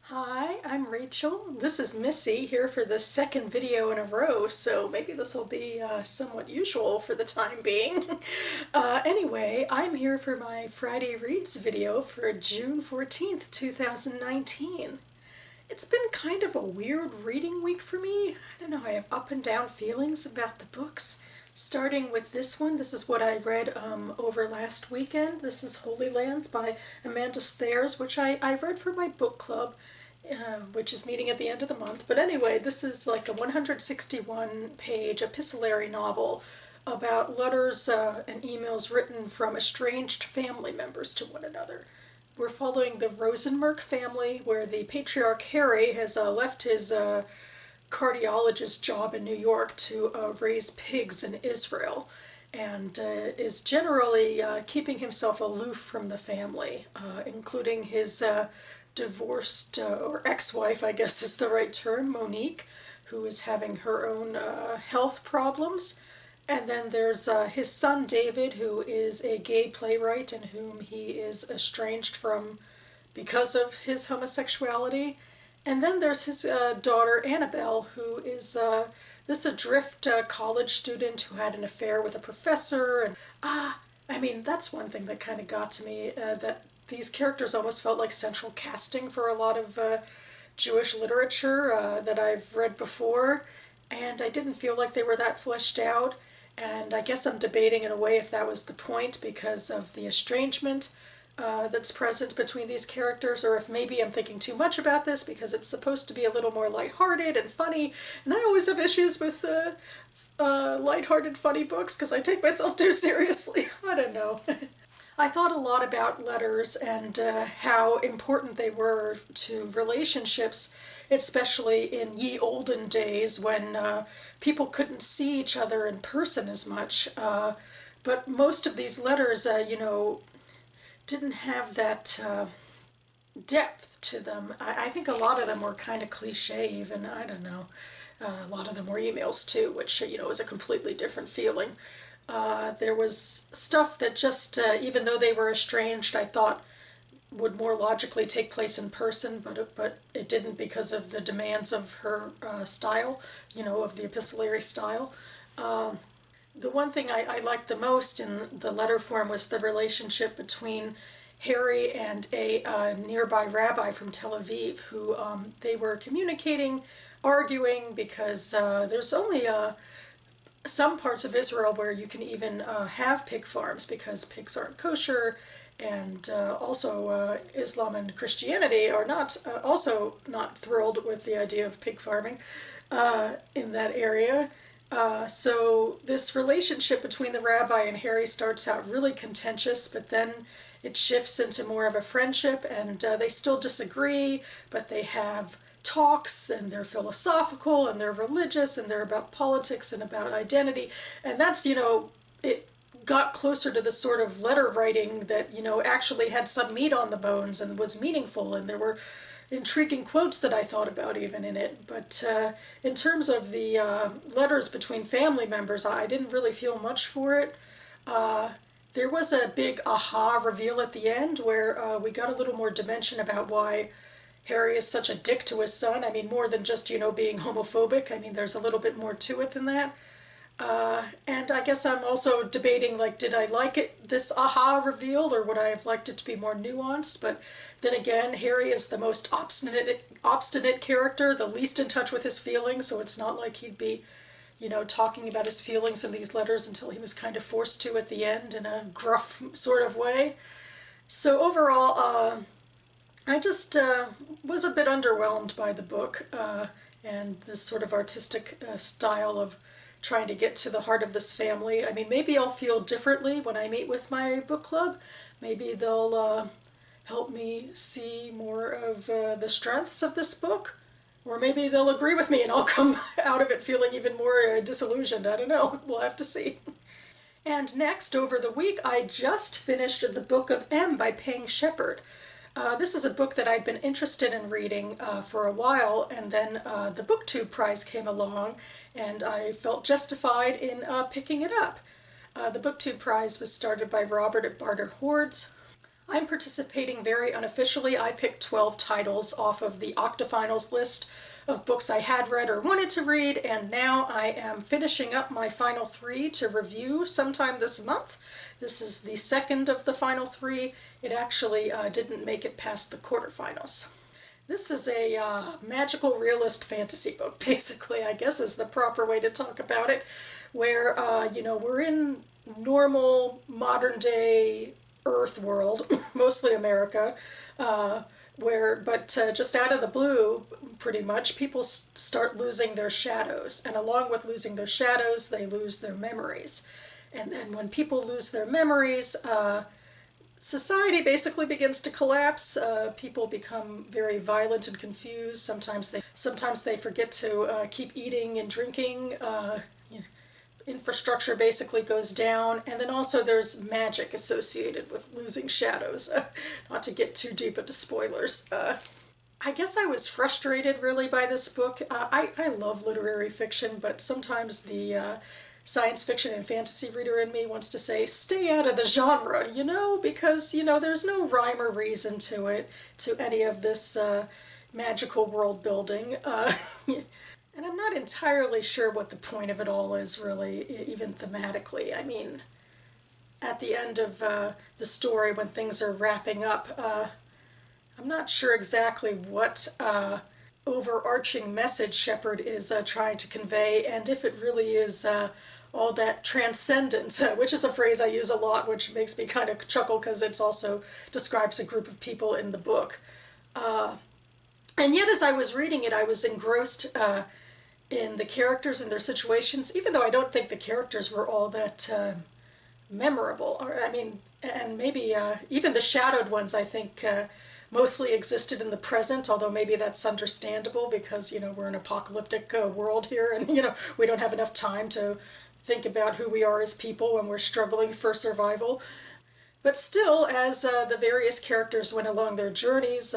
Hi, I'm Rachel. This is Missy here for the second video in a row, so maybe this will be somewhat usual for the time being. Anyway, I'm here for my Friday Reads video for June 14th, 2019. It's been kind of a weird reading week for me. I don't know, I have up and down feelings about the books. Starting with this one, this is what I read over last weekend. This is Holy Lands by Amanda Sthers, which I read for my book club, which is meeting at the end of the month. But anyway, this is like a 161-page epistolary novel about letters and emails written from estranged family members to one another. We're following the Rosenmerk family, where the patriarch Harry has left his cardiologist job in New York to raise pigs in Israel, and is generally keeping himself aloof from the family, including his divorced or ex-wife, I guess is the right term, Monique, who is having her own health problems. And then there's his son David, who is a gay playwright and whom he is estranged from because of his homosexuality. And then there's his daughter Annabelle, who is this adrift college student who had an affair with a professor. And I mean, that's one thing that kind of got to me, that these characters almost felt like central casting for a lot of Jewish literature that I've read before, and I didn't feel like they were that fleshed out. And I guess I'm debating in a way if that was the point because of the estrangement that's present between these characters, or if maybe I'm thinking too much about this because it's supposed to be a little more lighthearted and funny, and I always have issues with lighthearted, funny books because I take myself too seriously. I don't know. I thought a lot about letters and how important they were to relationships, especially in ye olden days when people couldn't see each other in person as much. But most of these letters, didn't have that depth to them. I think a lot of them were kind of cliche even, I don't know. A lot of them were emails too, which, is a completely different feeling. There was stuff that just, even though they were estranged, I thought would more logically take place in person, but it didn't because of the demands of her style, of the epistolary style. The one thing I liked the most in the letter form was the relationship between Harry and a nearby rabbi from Tel Aviv, who they were communicating, arguing, because there's only some parts of Israel where you can even have pig farms because pigs aren't kosher, and also Islam and Christianity are not also not thrilled with the idea of pig farming in that area. So this relationship between the rabbi and Harry starts out really contentious, but then it shifts into more of a friendship, and they still disagree, but they have talks, and they're philosophical, and they're religious, and they're about politics and about identity. And that's, it got closer to the sort of letter writing that, actually had some meat on the bones and was meaningful, and there were intriguing quotes that I thought about even in it. But in terms of the letters between family members, I didn't really feel much for it. There was a big aha reveal at the end where we got a little more dimension about why Harry is such a dick to his son. I mean, more than just, being homophobic. I mean, there's a little bit more to it than that. And I guess I'm also debating, like, did I like it, this aha reveal, or would I have liked it to be more nuanced? But then again, Harry is the most obstinate character, the least in touch with his feelings, so it's not like he'd be, talking about his feelings in these letters until he was kind of forced to at the end in a gruff sort of way. So overall, I just was a bit underwhelmed by the book and this sort of artistic style of trying to get to the heart of this family. I mean, maybe I'll feel differently when I meet with my book club. Maybe they'll help me see more of the strengths of this book. Or maybe they'll agree with me and I'll come out of it feeling even more disillusioned. I don't know. We'll have to see. And next, over the week, I just finished The Book of M by Peng. This is a book that I'd been interested in reading for a while, and then the BookTube prize came along, and I felt justified in picking it up. The BookTube prize was started by Robert at Barter Hordes. I'm participating very unofficially. I picked 12 titles off of the Octafinals list of books I had read or wanted to read, and now I am finishing up my final 3 to review sometime this month. This is the second of the final 3. It actually didn't make it past the quarterfinals. This is a magical realist fantasy book, basically, I guess is the proper way to talk about it, where, we're in normal modern day Earth world, mostly America, but just out of the blue, pretty much, people start losing their shadows. And along with losing their shadows, they lose their memories. And then when people lose their memories, society basically begins to collapse. People become very violent and confused. Sometimes they forget to keep eating and drinking. Infrastructure basically goes down, and then also there's magic associated with losing shadows. Not to get too deep into spoilers. I guess I was frustrated really by this book. I love literary fiction, but sometimes the science fiction and fantasy reader in me wants to say, stay out of the genre, because, there's no rhyme or reason to it, to any of this magical world building. And I'm not entirely sure what the point of it all is, really, even thematically. I mean, at the end of the story, when things are wrapping up, I'm not sure exactly what overarching message Shepard is trying to convey, and if it really is all that transcendent, which is a phrase I use a lot, which makes me kind of chuckle because it also describes a group of people in the book. And yet, as I was reading it, I was engrossed in the characters and their situations, even though I don't think the characters were all that memorable. And maybe even the shadowed ones, I think, mostly existed in the present, although maybe that's understandable because, we're an apocalyptic world here, and, we don't have enough time to think about who we are as people when we're struggling for survival. But still, as the various characters went along their journeys,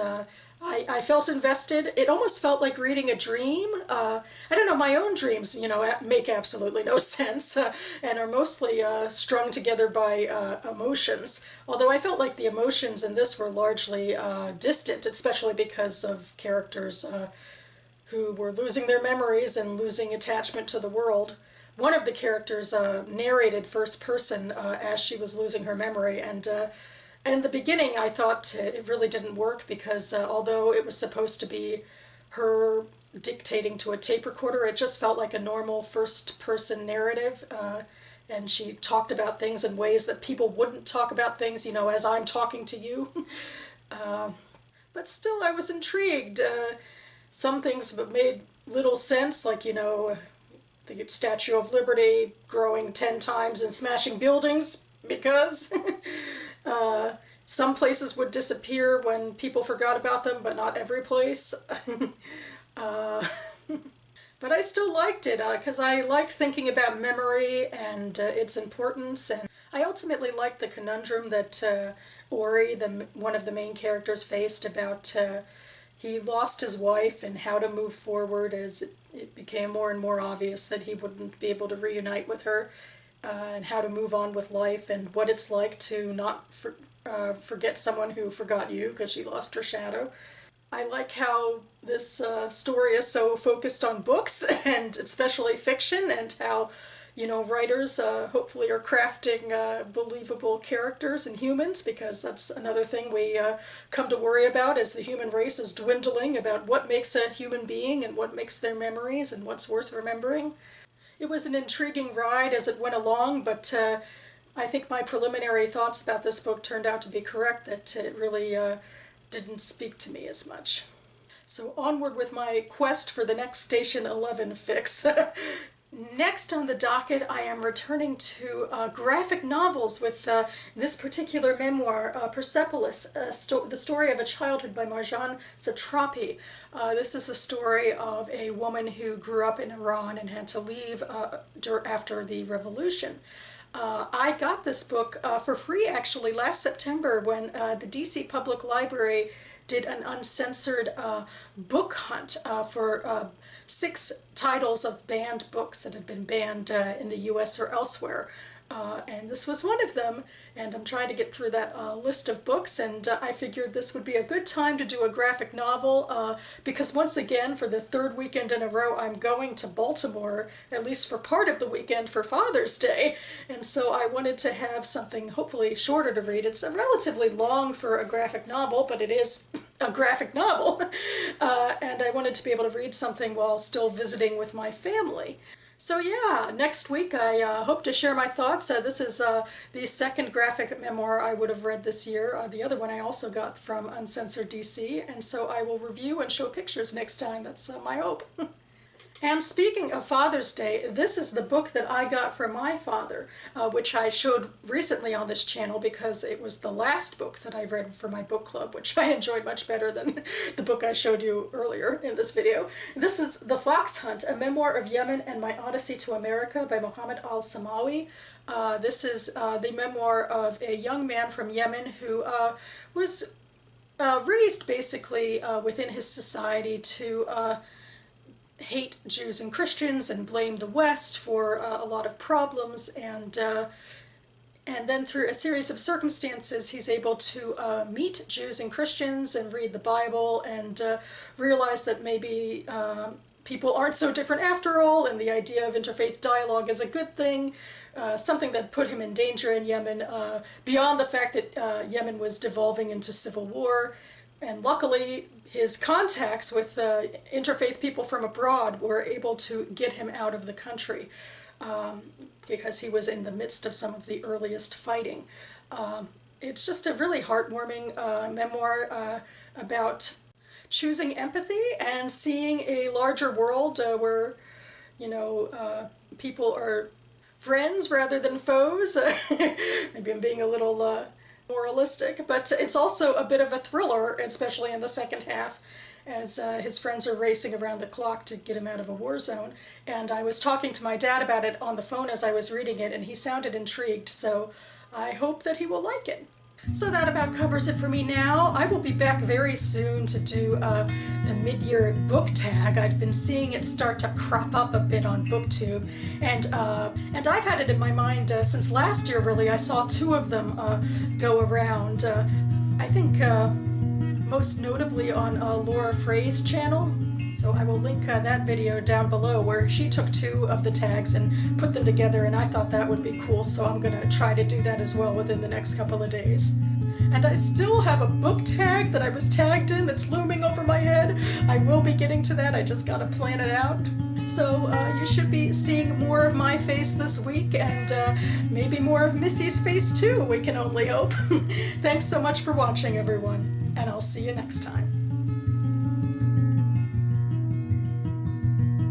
I felt invested. It almost felt like reading a dream. I don't know, my own dreams, make absolutely no sense and are mostly strung together by emotions. Although I felt like the emotions in this were largely distant, especially because of characters who were losing their memories and losing attachment to the world. One of the characters narrated first person as she was losing her memory, and in the beginning I thought it really didn't work because although it was supposed to be her dictating to a tape recorder, it just felt like a normal first person narrative, and she talked about things in ways that people wouldn't talk about things, as I'm talking to you. But still, I was intrigued. Some things made little sense, like, the Statue of Liberty growing 10 times and smashing buildings, because some places would disappear when people forgot about them, but not every place. But I still liked it, because I liked thinking about memory and its importance, and I ultimately liked the conundrum that Ori, one of the main characters, faced about he lost his wife and how to move forward as it became more and more obvious that he wouldn't be able to reunite with her, and how to move on with life, and what it's like to not forget someone who forgot you because she lost her shadow. I like how this story is so focused on books, and especially fiction, and how, writers hopefully are crafting believable characters and humans, because that's another thing we come to worry about as the human race is dwindling, about what makes a human being and what makes their memories and what's worth remembering. It was an intriguing ride as it went along, but I think my preliminary thoughts about this book turned out to be correct, that it really didn't speak to me as much. So onward with my quest for the next Station 11 fix. Next on the docket, I am returning to graphic novels with this particular memoir, Persepolis, the story of a childhood by Marjan Satrapi. This is the story of a woman who grew up in Iran and had to leave after the revolution. I got this book for free, actually, last September when the DC Public Library did an uncensored book hunt for 6 titles of banned books that had been banned in the US or elsewhere. and this was one of them, and I'm trying to get through that list of books, and I figured this would be a good time to do a graphic novel, because once again, for the third weekend in a row, I'm going to Baltimore, at least for part of the weekend, for Father's Day, and so I wanted to have something hopefully shorter to read. It's relatively long for a graphic novel, but it is a graphic novel, and I wanted to be able to read something while still visiting with my family. So yeah, next week I hope to share my thoughts. This is the second graphic memoir I would have read this year. The other one I also got from Uncensored DC, and so I will review and show pictures next time. That's my hope. And speaking of Father's Day, this is the book that I got for my father, which I showed recently on this channel because it was the last book that I read for my book club, which I enjoyed much better than the book I showed you earlier in this video. This is The Foxhunt, a memoir of Yemen and my Odyssey to America by Mohammed al-Samawi. This is the memoir of a young man from Yemen who was raised basically within his society to hate Jews and Christians and blame the West for a lot of problems, and then through a series of circumstances he's able to meet Jews and Christians and read the Bible and realize that maybe people aren't so different after all, and the idea of interfaith dialogue is a good thing, something that put him in danger in Yemen, beyond the fact that Yemen was devolving into civil war. And luckily, his contacts with interfaith people from abroad were able to get him out of the country, because he was in the midst of some of the earliest fighting. It's just a really heartwarming memoir about choosing empathy and seeing a larger world where, you know, people are friends rather than foes. Maybe I'm being a little moralistic, but it's also a bit of a thriller, especially in the second half, as his friends are racing around the clock to get him out of a war zone. And I was talking to my dad about it on the phone as I was reading it, and he sounded intrigued, so I hope that he will like it. So that about covers it for me now. I will be back very soon to do the mid-year book tag. I've been seeing it start to crop up a bit on BookTube, and I've had it in my mind since last year, really. I saw two of them go around. I think most notably on Laura Frey's channel. So I will link that video down below where she took two of the tags and put them together, and I thought that would be cool, so I'm going to try to do that as well within the next couple of days. And I still have a book tag that I was tagged in that's looming over my head. I will be getting to that, I just got to plan it out. So you should be seeing more of my face this week, and maybe more of Missy's face too, we can only hope. Thanks so much for watching, everyone, and I'll see you next time.